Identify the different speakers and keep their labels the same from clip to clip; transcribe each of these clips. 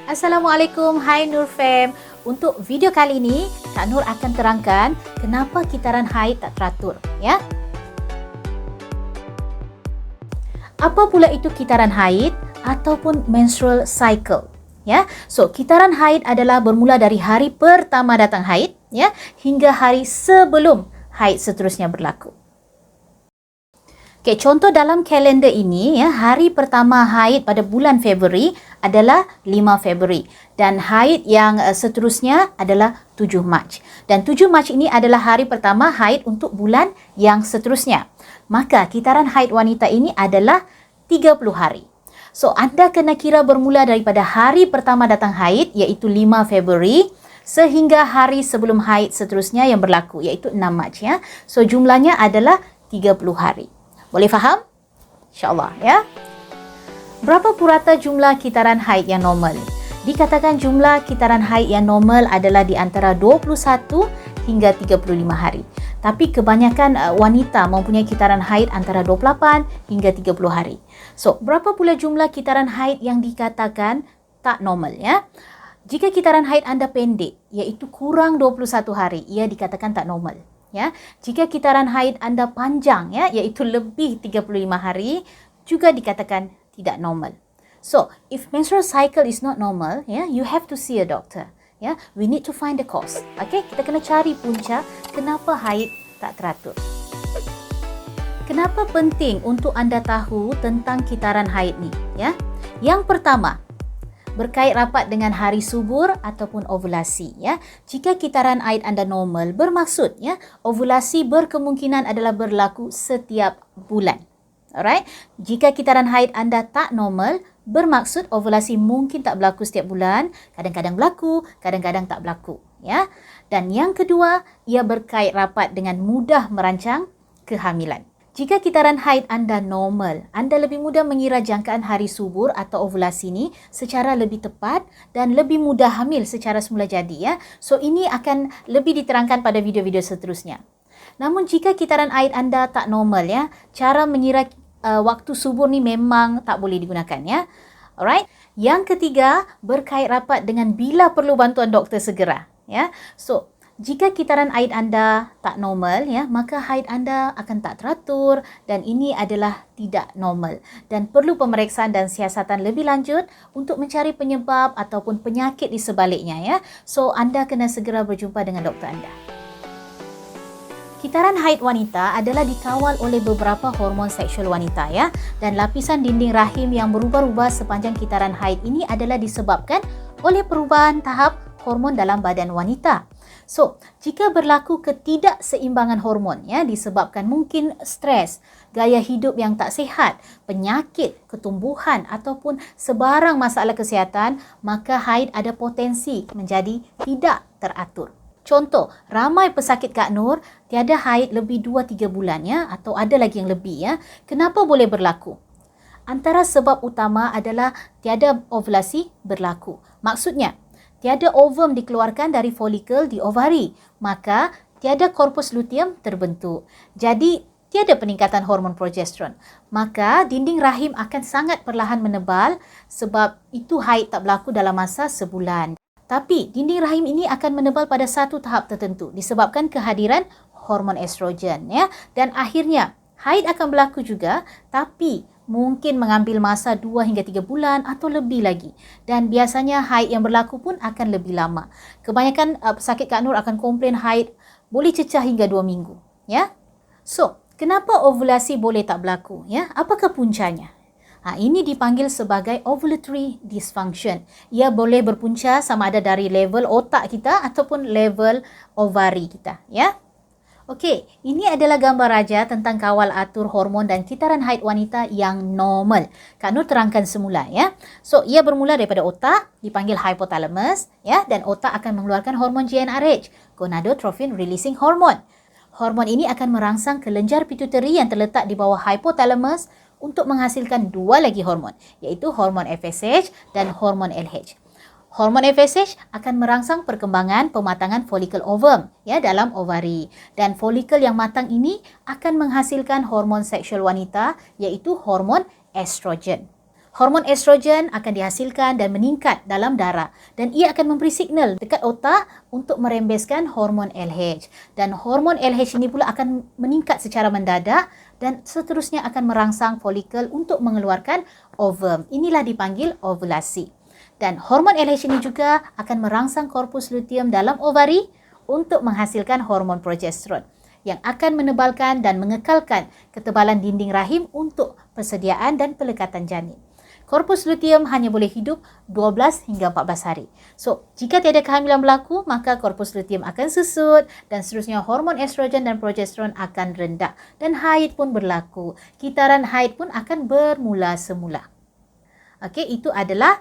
Speaker 1: Assalamualaikum, hai Nur Fam. Untuk video kali ini, Kak Nur akan terangkan kenapa kitaran haid tak teratur, ya. Apa pula itu kitaran haid ataupun menstrual cycle, ya? So, kitaran haid adalah bermula dari hari pertama datang haid, ya, hingga hari sebelum haid seterusnya berlaku. Okay, contoh dalam kalender ini, ya, hari pertama haid pada bulan Februari adalah 5 Februari dan haid yang seterusnya adalah 7 Mac. Dan 7 Mac ini adalah hari pertama haid untuk bulan yang seterusnya. Maka kitaran haid wanita ini adalah 30 hari. So, anda kena kira bermula daripada hari pertama datang haid iaitu 5 Februari sehingga hari sebelum haid seterusnya yang berlaku iaitu 6 Mac, ya. So, jumlahnya adalah 30 hari. Boleh faham? InsyaAllah, ya. Berapa purata jumlah kitaran haid yang normal? Dikatakan jumlah kitaran haid yang normal adalah di antara 21 hingga 35 hari. Tapi kebanyakan wanita mempunyai kitaran haid antara 28 hingga 30 hari. So, berapa pula jumlah kitaran haid yang dikatakan tak normal, ya? Jika kitaran haid anda pendek, iaitu kurang 21 hari, ia dikatakan tak normal. Ya, jika kitaran haid anda panjang, ya, iaitu lebih 35 hari, juga dikatakan tidak normal. So, if menstrual cycle is not normal, ya, you have to see a doctor. Ya, we need to find the cause. Okay, kita kena cari punca kenapa haid tak teratur. Kenapa penting untuk anda tahu tentang kitaran haid ni? Ya, yang pertama, berkait rapat dengan hari subur ataupun ovulasi, ya. Jika kitaran haid anda normal, bermaksud, ya, ovulasi berkemungkinan adalah berlaku setiap bulan. Alright? Jika kitaran haid anda tak normal, bermaksud ovulasi mungkin tak berlaku setiap bulan, kadang-kadang berlaku, kadang-kadang tak berlaku, ya. Dan yang kedua, ia berkait rapat dengan mudah merancang kehamilan. Jika kitaran haid anda normal, anda lebih mudah mengira jangkaan hari subur atau ovulasi ni secara lebih tepat dan lebih mudah hamil secara semula jadi, ya. So, ini akan lebih diterangkan pada video-video seterusnya. Namun, jika kitaran haid anda tak normal, ya, cara mengira waktu subur ni memang tak boleh digunakan, ya. Alright? Yang ketiga, berkait rapat dengan bila perlu bantuan doktor segera, ya. So, jika kitaran haid anda tak normal, ya, maka haid anda akan tak teratur dan ini adalah tidak normal dan perlu pemeriksaan dan siasatan lebih lanjut untuk mencari penyebab ataupun penyakit di sebaliknya, ya. So, anda kena segera berjumpa dengan doktor anda. Kitaran haid wanita adalah dikawal oleh beberapa hormon seksual wanita, ya, dan lapisan dinding rahim yang berubah-ubah sepanjang kitaran haid ini adalah disebabkan oleh perubahan tahap hormon dalam badan wanita. So, jika berlaku ketidakseimbangan hormon, ya, disebabkan mungkin stres, gaya hidup yang tak sihat, penyakit, ketumbuhan ataupun sebarang masalah kesihatan, maka haid ada potensi menjadi tidak teratur. Contoh, ramai pesakit Kak Nur tiada haid lebih 2-3 bulan, ya, atau ada lagi yang lebih, ya. Kenapa boleh berlaku? Antara sebab utama adalah tiada ovulasi berlaku. Maksudnya, tiada ovum dikeluarkan dari folikel di ovari, maka tiada korpus luteum terbentuk. Jadi, tiada peningkatan hormon progesteron. Maka, dinding rahim akan sangat perlahan menebal sebab itu haid tak berlaku dalam masa sebulan. Tapi, dinding rahim ini akan menebal pada satu tahap tertentu disebabkan kehadiran hormon estrogen, ya. Dan akhirnya, haid akan berlaku juga, tapi mungkin mengambil masa 2 hingga 3 bulan atau lebih lagi. Dan biasanya haid yang berlaku pun akan lebih lama. Kebanyakan pesakit Kak Nur akan komplain haid boleh cecah hingga 2 minggu, ya. So, kenapa ovulasi boleh tak berlaku, ya? Apakah puncanya? Ini dipanggil sebagai ovulatory dysfunction. Ia boleh berpunca sama ada dari level otak kita ataupun level ovari kita, ya. Okey, ini adalah gambar raja tentang kawal atur hormon dan kitaran haid wanita yang normal. Kak Nur terangkan semula, ya. So, ia bermula daripada otak, dipanggil hypothalamus, ya, dan otak akan mengeluarkan hormon GnRH, gonadotropin releasing hormone. Hormon ini akan merangsang kelenjar pituitary yang terletak di bawah hypothalamus untuk menghasilkan dua lagi hormon, iaitu hormon FSH dan hormon LH. Hormon FSH akan merangsang perkembangan pematangan folikel ovum, ya, dalam ovari. Dan folikel yang matang ini akan menghasilkan hormon seksual wanita iaitu hormon estrogen. Hormon estrogen akan dihasilkan dan meningkat dalam darah dan ia akan memberi signal dekat otak untuk merembeskan hormon LH. Dan hormon LH ini pula akan meningkat secara mendadak dan seterusnya akan merangsang folikel untuk mengeluarkan ovum. Inilah dipanggil ovulasi. Dan hormon LH ini juga akan merangsang korpus luteum dalam ovari untuk menghasilkan hormon progesteron yang akan menebalkan dan mengekalkan ketebalan dinding rahim untuk persediaan dan pelekatan janin. Korpus luteum hanya boleh hidup 12 hingga 14 hari. So, jika tiada kehamilan berlaku, maka korpus luteum akan susut dan seterusnya hormon estrogen dan progesteron akan rendah dan haid pun berlaku. Kitaran haid pun akan bermula semula. Okey, itu adalah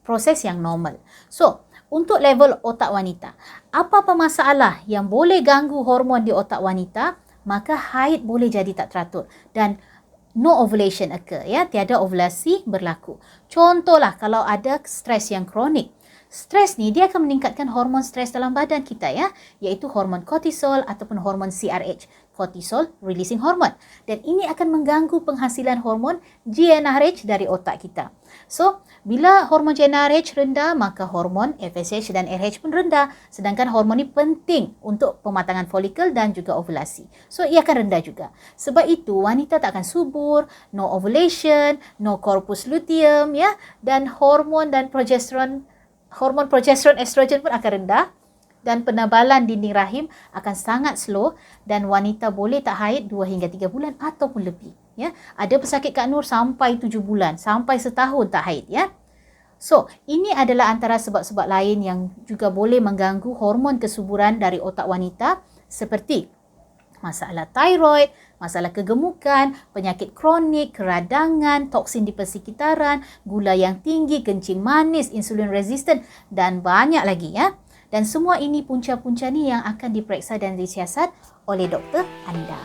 Speaker 1: proses yang normal. So, untuk level otak wanita, apa-apa masalah yang boleh ganggu hormon di otak wanita, maka haid boleh jadi tak teratur dan no ovulation occur, ya, tiada ovulasi berlaku. Contohlah kalau ada stres yang kronik. Stres ni dia akan meningkatkan hormon stres dalam badan kita, ya, iaitu hormon kortisol ataupun hormon CRH, cortisol releasing hormone. Dan ini akan mengganggu penghasilan hormon GnRH dari otak kita. So, bila hormon GnRH rendah, maka hormon FSH dan LH pun rendah. Sedangkan hormon ini penting untuk pematangan folikel dan juga ovulasi. So, ia akan rendah juga. Sebab itu, wanita tak akan subur, no ovulation, no corpus luteum, ya, dan hormon progesteron estrogen pun akan rendah dan penebalan dinding rahim akan sangat slow dan wanita boleh tak haid 2 hingga 3 bulan ataupun lebih, ya. Ada pesakit Kak Nur sampai 7 bulan, sampai setahun tak haid, ya. So, ini adalah antara sebab-sebab lain yang juga boleh mengganggu hormon kesuburan dari otak wanita seperti masalah thyroid, masalah kegemukan, penyakit kronik, keradangan, toksin di persekitaran, gula yang tinggi, kencing manis, insulin resistant dan banyak lagi, ya. Dan semua ini punca-punca ni yang akan diperiksa dan disiasat oleh doktor anda.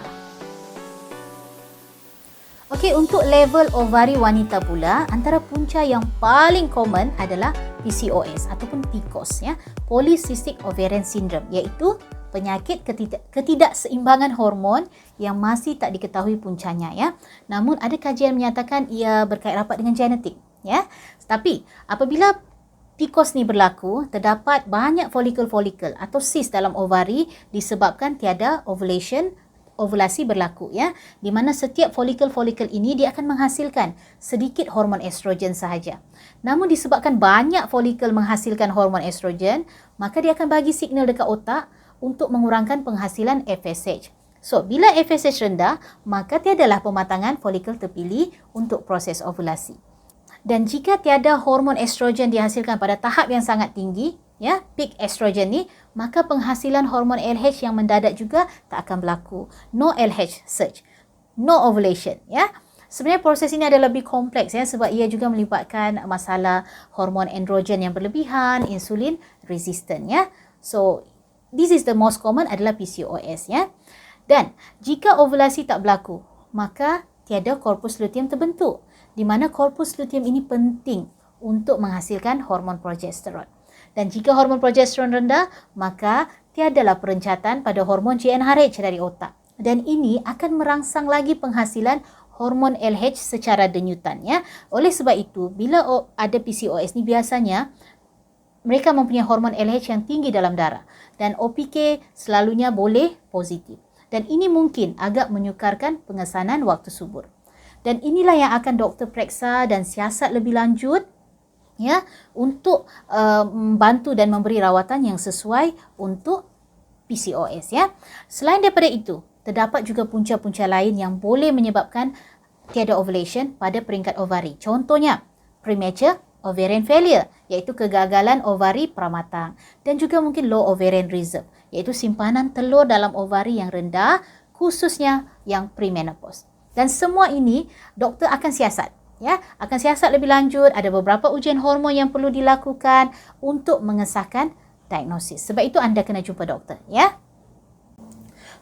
Speaker 1: Okey, untuk level ovari wanita pula, antara punca yang paling common adalah PCOS ataupun PCOS, ya, Polycystic Ovarian Syndrome, iaitu penyakit ketidakseimbangan hormon yang masih tak diketahui puncanya, ya. Namun ada kajian menyatakan ia berkait rapat dengan genetik, ya. Tapi apabila PCOS ni berlaku, terdapat banyak folikel-folikel atau cyst dalam ovari disebabkan tiada ovulasi berlaku, ya, di mana setiap folikel-folikel ini dia akan menghasilkan sedikit hormon estrogen sahaja. Namun disebabkan banyak folikel menghasilkan hormon estrogen, maka dia akan bagi signal dekat otak untuk mengurangkan penghasilan FSH. So, bila FSH rendah, maka tiadalah pematangan folikel terpilih untuk proses ovulasi. Dan jika tiada hormon estrogen dihasilkan pada tahap yang sangat tinggi, ya, peak estrogen ni, maka penghasilan hormon LH yang mendadak juga tak akan berlaku. No LH surge, no ovulation, ya. Sebenarnya proses ini adalah lebih kompleks, ya, sebab ia juga melibatkan masalah hormon androgen yang berlebihan, insulin resistant, ya. So, this is the most common adalah PCOS, ya. Dan jika ovulasi tak berlaku, maka tiada korpus luteum terbentuk, di mana korpus luteum ini penting untuk menghasilkan hormon progesteron. Dan jika hormon progesteron rendah, maka tiadalah perencatan pada hormon GnRH dari otak. Dan ini akan merangsang lagi penghasilan hormon LH secara denyutan, ya. Oleh sebab itu, bila ada PCOS ni biasanya mereka mempunyai hormon LH yang tinggi dalam darah dan OPK selalunya boleh positif. Dan ini mungkin agak menyukarkan pengesanan waktu subur. Dan inilah yang akan doktor periksa dan siasat lebih lanjut, ya, untuk membantu dan memberi rawatan yang sesuai untuk PCOS, ya. Selain daripada itu, terdapat juga punca-punca lain yang boleh menyebabkan tiada ovulation pada peringkat ovari. Contohnya, premature ovarian failure, iaitu kegagalan ovari pramatang, dan juga mungkin low ovarian reserve, iaitu simpanan telur dalam ovari yang rendah, khususnya yang premenopause. Dan semua ini doktor akan siasat, ya, akan siasat lebih lanjut. Ada beberapa ujian hormon yang perlu dilakukan untuk mengesahkan diagnosis. Sebab itu anda kena jumpa doktor, ya.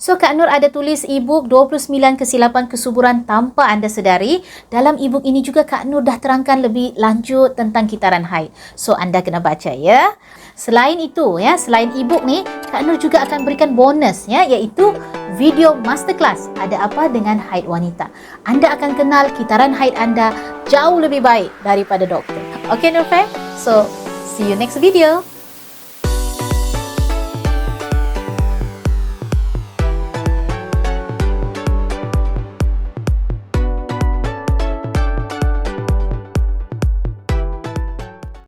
Speaker 1: So Kak Nur ada tulis e-book 29 kesilapan kesuburan tanpa anda sedari. Dalam e-book ini juga Kak Nur dah terangkan lebih lanjut tentang kitaran haid. So anda kena baca ya. Selain itu ya, selain e-book ni, Kak Nur juga akan berikan bonus ya, iaitu video masterclass ada apa dengan haid wanita. Anda akan kenal kitaran haid anda jauh lebih baik daripada doktor. Okay Nur Fair? So see you next video.